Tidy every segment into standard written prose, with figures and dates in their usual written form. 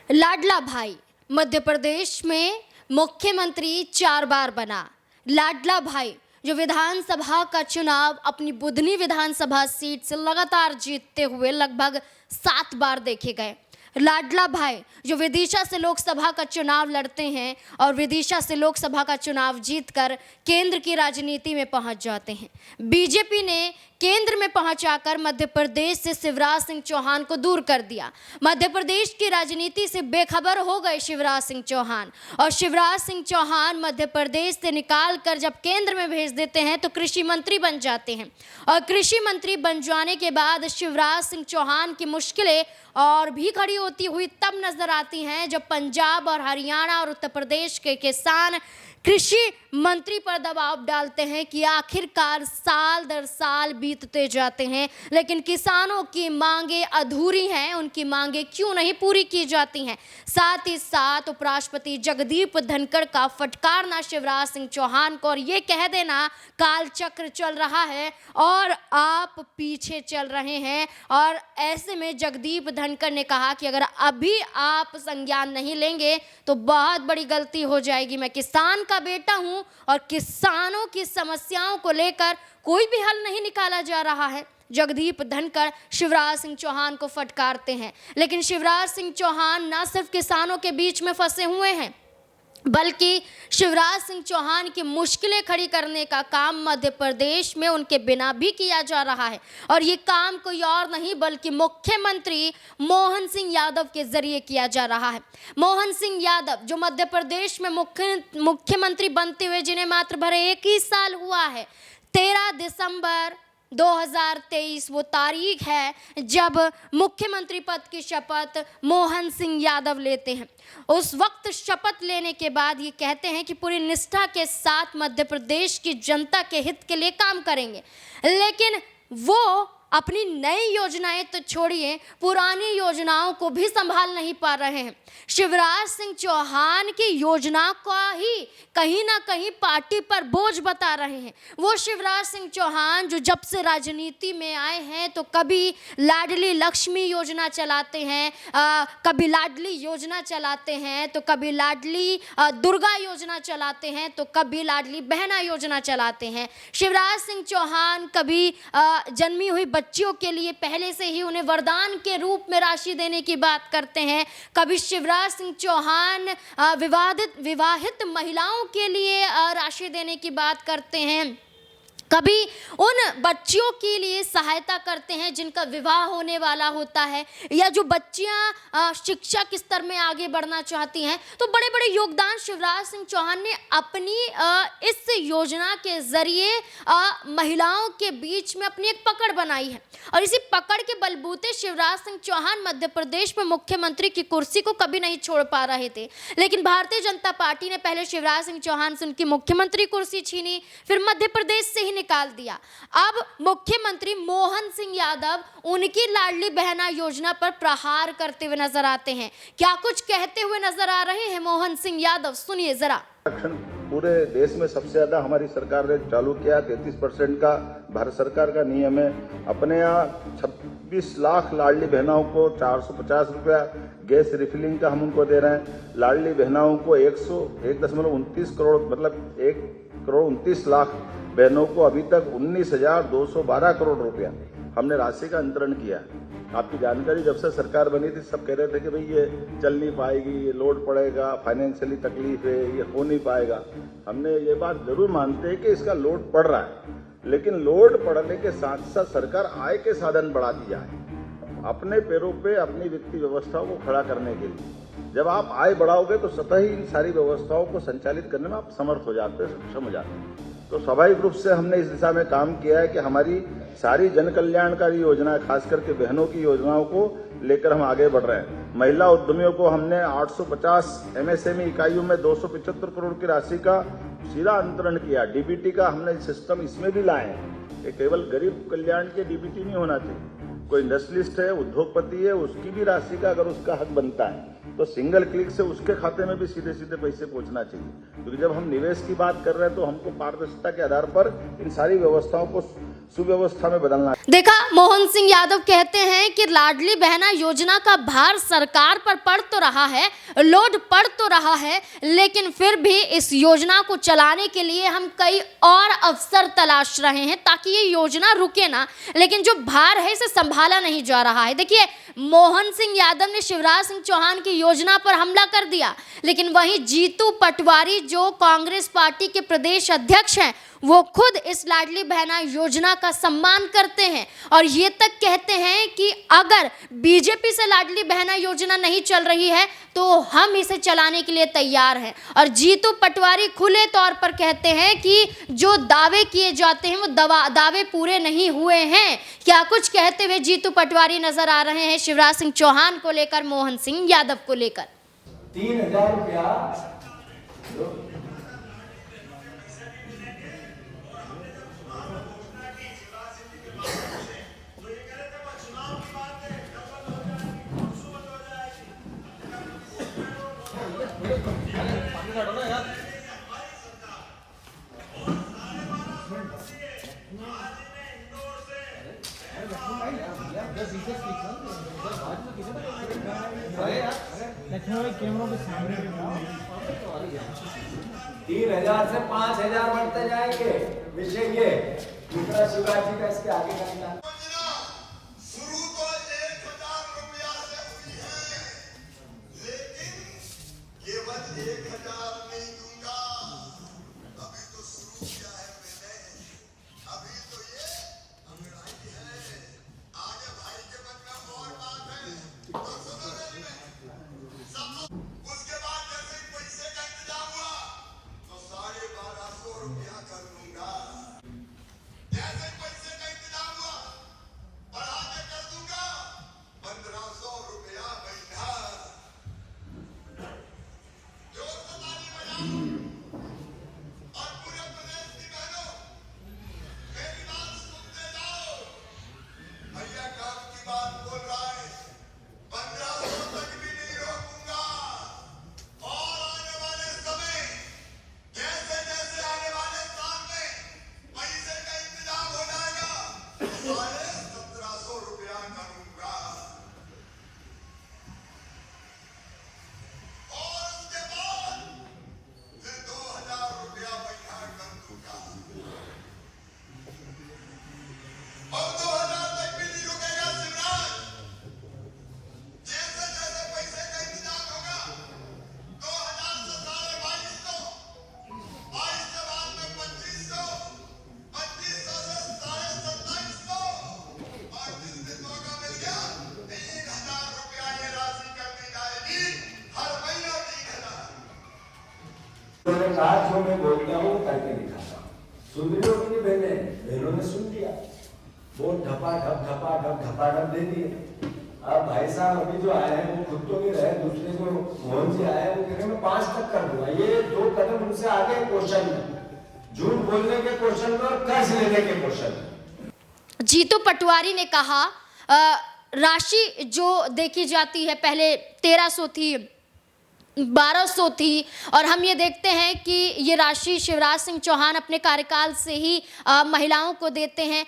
लाडला भाई मध्य प्रदेश में मुख्यमंत्री 4 बार बना। लाडला भाई जो विधानसभा का चुनाव अपनी बुधनी विधानसभा सीट से लगातार जीतते हुए लगभग 7 बार देखे गए। लाडला भाई जो विदिशा से लोकसभा का चुनाव लड़ते हैं और विदिशा से लोकसभा का चुनाव जीतकर केंद्र की राजनीति में पहुंच जाते हैं। बीजेपी ने केंद्र में पहुंचाकर मध्य प्रदेश से शिवराज सिंह चौहान को दूर कर दिया। मध्य प्रदेश की राजनीति से बेखबर हो गए शिवराज सिंह चौहान, और शिवराज सिंह चौहान मध्य प्रदेश से निकाल कर जब केंद्र में भेज देते हैं तो कृषि मंत्री बन जाते हैं। और कृषि मंत्री बन जाने के बाद शिवराज सिंह चौहान की मुश्किलें और भी खड़ी होती हुई तब नजर आती हैं जब पंजाब और हरियाणा और उत्तर प्रदेश के किसान कृषि मंत्री पर दबाव डालते हैं कि आखिरकार साल दर साल बीतते जाते हैं लेकिन किसानों की मांगे अधूरी हैं, उनकी मांगे क्यों नहीं पूरी की जाती हैं। साथ ही साथ उपराष्ट्रपति जगदीप धनखड़ का फटकारना शिवराज सिंह चौहान को और ये कह देना काल चक्र चल रहा है और आप पीछे चल रहे हैं। और ऐसे में जगदीप धनखड़ ने कहा कि अगर अभी आप संज्ञान नहीं लेंगे तो बहुत बड़ी गलती हो जाएगी। मैं किसान का बेटा हूं और किसानों की समस्याओं को लेकर कोई भी हल नहीं निकाला जा रहा है। जगदीप धनखड़ शिवराज सिंह चौहान को फटकारते हैं, लेकिन शिवराज सिंह चौहान न सिर्फ किसानों के बीच में फंसे हुए हैं बल्कि शिवराज सिंह चौहान की मुश्किलें खड़ी करने का काम मध्य प्रदेश में उनके बिना भी किया जा रहा है। और ये काम कोई और नहीं बल्कि मुख्यमंत्री मोहन सिंह यादव के जरिए किया जा रहा है। मोहन सिंह यादव जो मध्य प्रदेश में मुख्यमंत्री बनते हुए जिन्हें मात्र भरे 1 ही साल हुआ है, 13 दिसंबर 2023 वो तारीख है जब मुख्यमंत्री पद की शपथ मोहन सिंह यादव लेते हैं। उस वक्त शपथ लेने के बाद ये कहते हैं कि पूरी निष्ठा के साथ मध्य प्रदेश की जनता के हित के लिए काम करेंगे, लेकिन वो अपनी नई योजनाएं तो छोड़िए पुरानी योजनाओं को भी संभाल नहीं पा रहे हैं। शिवराज सिंह चौहान की योजना का ही कहीं ना कहीं पार्टी पर बोझ बता रहे हैं। वो शिवराज सिंह चौहान जो जब से राजनीति में आए हैं तो कभी लाडली लक्ष्मी योजना चलाते हैं, कभी लाडली योजना चलाते हैं, तो कभी लाडली दुर्गा योजना चलाते हैं, तो कभी लाडली बहना योजना चलाते हैं। शिवराज सिंह चौहान कभी जन्मी हुई बच्चियों के लिए पहले से ही उन्हें वरदान के रूप में राशि देने की बात करते हैं, कभी शिवराज सिंह चौहान विवाहित महिलाओं के लिए राशि देने की बात करते हैं, कभी उन बच्चियों के लिए सहायता करते हैं जिनका विवाह होने वाला होता है या जो बच्चियां शिक्षा के स्तर में आगे बढ़ना चाहती हैं। तो बड़े बड़े योगदान शिवराज सिंह चौहान ने अपनी इस योजना के जरिए महिलाओं के बीच में अपनी एक पकड़ बनाई है। और इसी पकड़ के बलबूते शिवराज सिंह चौहान मध्य प्रदेश में मुख्यमंत्री की कुर्सी को कभी नहीं छोड़ पा रहे थे, लेकिन भारतीय जनता पार्टी ने पहले शिवराज सिंह चौहान से उनकी मुख्यमंत्री कुर्सी छीनी, फिर मध्य प्रदेश से ही निकाल दिया। अब मुख्यमंत्री मोहन सिंह यादव उनकी लाडली बहना योजना पर प्रहार करते हुए नजर आते हैं। क्या कुछ कहते हुए नजर आ रहे हैं मोहन सिंह यादव, सुनिए जरा। पूरे देश में सबसे ज्यादा हमारी सरकार ने चालू किया। 33% का भारत सरकार का नियम है। अपने यहाँ 26 लाख लाडली बहनाओं को 450 रुपया गैस रिफिलिंग का हम उनको दे रहे हैं। लाडली बहनाओं को 1.29 करोड़ मतलब 1.29 लाख बहनों को अभी तक 19,212 करोड़ रुपया हमने राशि का अंतरण किया। आपकी जानकारी जब से सरकार बनी थी सब कह रहे थे कि भाई ये चल नहीं पाएगी, ये लोड पड़ेगा, फाइनेंशियली तकलीफ है, ये हो नहीं पाएगा। हमने ये बात जरूर मानते हैं कि इसका लोड पड़ रहा है, लेकिन लोड पड़ने के साथ साथ सरकार आय के साधन बढ़ाती जाए अपने पैरों पे अपनी वित्तीय व्यवस्थाओं को खड़ा करने के लिए। जब आप आय बढ़ाओगे तो स्वतः ही इन सारी व्यवस्थाओं को संचालित करने में आप समर्थ हो जाते हैं, सक्षम हो जाते हैं। तो स्वाभाविक रूप से हमने इस दिशा में काम किया है कि हमारी सारी जन कल्याणकारी योजनाएं, खास करके बहनों की योजनाओं को लेकर हम आगे बढ़ रहे हैं। महिला उद्यमियों को हमने 850 MSME इकाइयों में 275 करोड़ की राशि का सीधा अंतरण किया। डीबीटी का हमने सिस्टम इसमें भी लाए हैं। ये केवल गरीब कल्याण के डीबीटी नहीं होना चाहिए। कोई इंडस्ट्रियलिस्ट है, उद्योगपति है, उसकी भी राशि का अगर उसका हक बनता है तो सिंगल क्लिक से उसके खाते में भी सीधे सीधे पैसे पहुंचना चाहिए। क्योंकि जब हम निवेश की बात कर रहे हैं तो हमको पारदर्शिता के आधार पर इन सारी व्यवस्थाओं को सुव्यवस्था में बदलना है। देखा, मोहन सिंह यादव कहते हैं कि लाडली बहना योजना का भार सरकार पर पड़ तो रहा है, लोड पड़ तो रहा है, लेकिन फिर भी इस योजना को चलाने के लिए हम कई और अवसर तलाश रहे हैं ताकि ये योजना रुके ना, लेकिन जो भार है इसे संभाला नहीं जा रहा है। देखिए, मोहन सिंह यादव ने शिवराज सिंह चौहान की योजना पर हमला कर दिया, लेकिन वहीं जीतू पटवारी जो कांग्रेस पार्टी के प्रदेश अध्यक्ष हैं, वो खुद इस लाडली बहना योजना का सम्मान करते हैं और ये तक कहते हैं कि अगर बीजेपी से लाडली बहना योजना नहीं चल रही है तो हम इसे चलाने के लिए तैयार हैं। और जीतू पटवारी खुले तौर पर कहते हैं कि जो दावे किए जाते हैं वो दावे पूरे नहीं हुए हैं। क्या कुछ कहते हुए जीतू पटवारी नजर आ रहे हैं शिवराज सिंह चौहान को लेकर, मोहन सिंह यादव को लेकर। 3000 रुपया कैमरों के सामने 3000 से 5000 बढ़ते जाएंगे। विषय ये दूसरा शिवराज जी का इसके आगे करना है। शुरू तो 1000 रुपया से हुई है, लेकिन केवल 1000 नहीं दूंगा। अभी तो शुरू किया है मैंने, अभी तो ये अंगड़ाई है, आगे भाई के मन में और बात है तो सुनो मेरी में। उसके बाद जैसे ही पैसे का इंतजाम हुआ तो 1250 रुपया कर दूंगा। जैसे पैसे का इंतजाम हुआ बढ़ा के कर दूंगा 1500 रुपया महीना। जोर से ताली बजाओ और पूरे प्रदेश की बहनों मेरी बात सुनते जाओ। भैया काम की बात बोल रहा है, 1500 तक भी नहीं रोकूंगा। और आने वाले समय जैसे जैसे आने वाले साल में पैसे का इंतजाम हो जाएगा तो 1700 रुपया करूंगा। और उसके बाद फिर 2000 रुपया महीना कर दूंगा। और 2000 तक भी नहीं रुकेगा शिवराज। जैसे जैसे पैसे का इंतजाम होगा 2000 से 2250, 22 से बाद में 2500, 2500 से 2750 और जिस दिन मौका मिल गया 3000 रुपया ये राशि कर दी जाएगी। हर महीना 3000। उन्होंने कहा जो मैं बोलता हूँ करके दिखाता हूँ। सुन रही हो कि बहनों ने सुन लिया, वो ढपा ढप दे दिए। अब भाई साहब अभी जो आए हैं वो खुद तो नहीं रहे, दूसरे जो मोहन जी आए हैं वो कह रहे मैं 5 तक कर दूंगा। ये 2 कदम उनसे आगे क्वेश्चन में, झूठ बोलने के क्वेश्चन में और कर्ज लेने के क्वेश्चन में। जीतू पटवारी ने कहा राशि जो देखी जाती है पहले 1300 थी, 1200 थी, और हम ये देखते हैं कि ये राशि शिवराज सिंह चौहान अपने कार्यकाल से ही महिलाओं को देते हैं।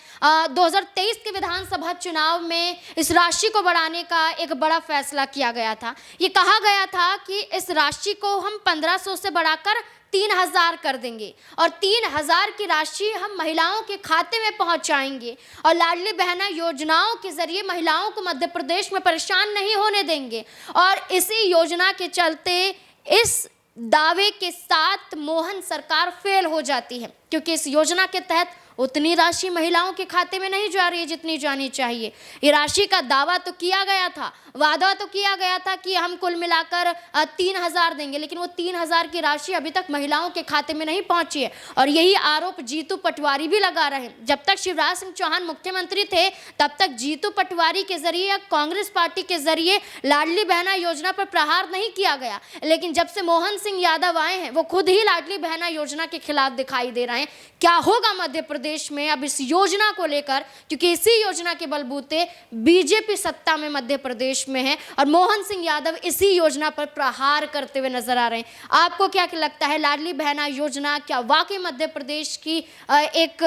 2023 के विधानसभा चुनाव में इस राशि को बढ़ाने का एक बड़ा फैसला किया गया था। ये कहा गया था कि इस राशि को हम 1500 से बढ़ाकर 3000 कर देंगे और 3000 की राशि हम महिलाओं के खाते में पहुंचाएंगे और लाडली बहना योजनाओं के जरिए महिलाओं को मध्य प्रदेश में परेशान नहीं होने देंगे। और इसी योजना के चलते इस दावे के साथ मोहन सरकार फेल हो जाती है, क्योंकि इस योजना के तहत उतनी राशि महिलाओं के खाते में नहीं जा रही है जितनी जानी चाहिए। ये राशि का दावा तो किया गया था, वादा तो किया गया था कि हम कुल मिलाकर 3000 देंगे, लेकिन वो 3000 की राशि अभी तक महिलाओं के खाते में नहीं पहुंची है। और यही आरोप जीतू पटवारी भी लगा रहे हैं। जब तक शिवराज सिंह चौहान मुख्यमंत्री थे तब तक जीतू पटवारी के जरिए या कांग्रेस पार्टी के जरिए लाडली बहना योजना पर प्रहार नहीं किया गया, लेकिन जब से मोहन सिंह यादव आए हैं वो खुद ही लाडली बहना योजना के खिलाफ दिखाई दे रहे हैं। क्या होगा मध्य प्रदेश में अब इस योजना को लेकर, क्योंकि इसी योजना के बलबूते बीजेपी सत्ता में मध्य प्रदेश में है और मोहन सिंह यादव इसी योजना पर प्रहार करते हुए नजर आ रहे हैं। आपको क्या लगता है, लाडली बहना योजना क्या वाकई मध्य प्रदेश की एक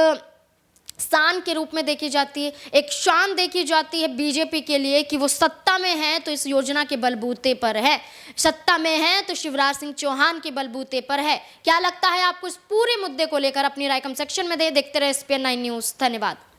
शान के रूप में देखी जाती है, एक शान देखी जाती है बीजेपी के लिए कि वो सत्ता में है तो इस योजना के बलबूते पर है, सत्ता में है तो शिवराज सिंह चौहान के बलबूते पर है। क्या लगता है आपको इस पूरे मुद्दे को लेकर? अपनी राय कमेंट सेक्शन में देखते रहे SPN 9 न्यूज़। धन्यवाद।